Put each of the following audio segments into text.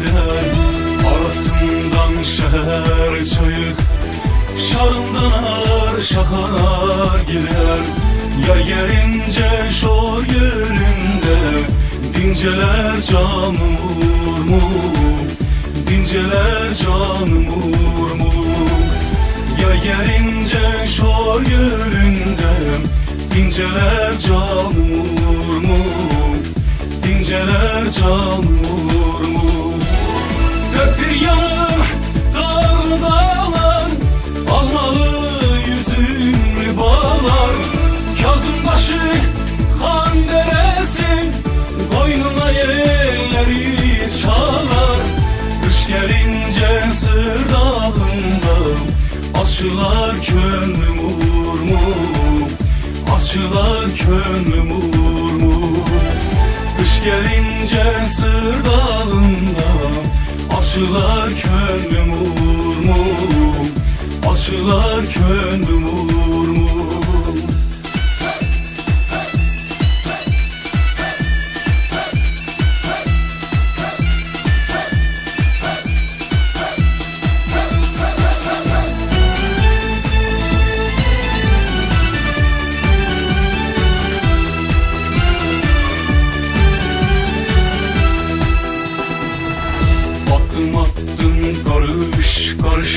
gider. Arasından şehir çayı, şarından ağır şahar gider. Ya yerince şor yerinde, dinceler canım mu? Dinceler canım mu? Ya yerince şor yerinde, dinceler canım mu? Dinceler canım mu? Dört bir yanı dağ dağlar, almalı yüzümlü bağlar. Kazımbaşı kan deresi, boynuna yerleri çalar. Kış gelince sır dağında, açılar gönlüm mu? Açılar gönlüm mu? Kış gelince sır dağında, açılar gönlüm mu? Açılar gönlüm mu? Attım karış karış,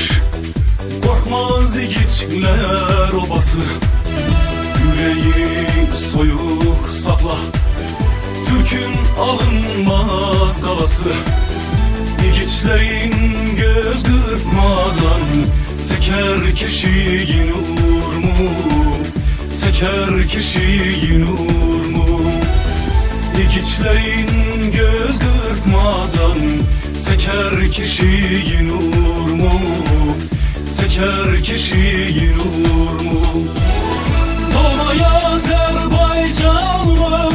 korkmaz yiğitler obası. Yüreği soyuk sakla, Türk'ün alınmaz galası. Yiğitlerin göz kırpmadan, teker kişiyi nur mu? Teker kişiyi nur mu? Yiğitlerin göz kırpmadan, teker kişiyi nur mu? Teker kişiyi nur mu? Doğmaya Azerbaycan'ım,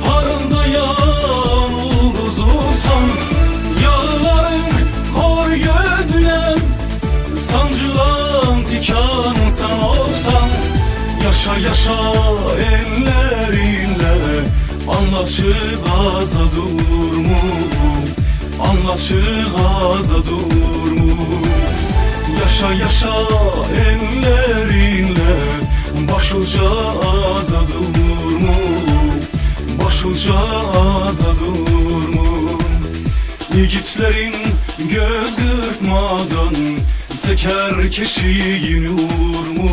parıldayan ulduzusam. Yağların kor gözüne, sancılan tikan sen olsan. Yaşa yaşa ellerinle, anlaşık aza dur mu? Anlaşık aza dur mu? Yaşa yaşa ellerinle, başuca aza dur mu? Başuca aza dur mu? Yiğitlerin göz kırpmadan, teker kişiyi nur mu?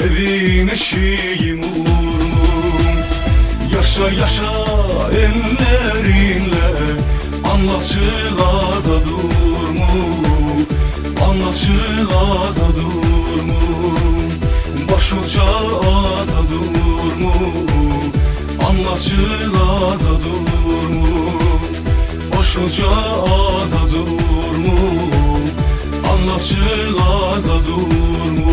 Evin eşiği nur mu? Yaşa yaşa ellerinle, anlaşık aza dur mu? Anlaşık aza dur mu? Başuca aza dur mu? Anlaşık aza dur mu? Başuca aza dur mu? Anlaşık aza dur mu?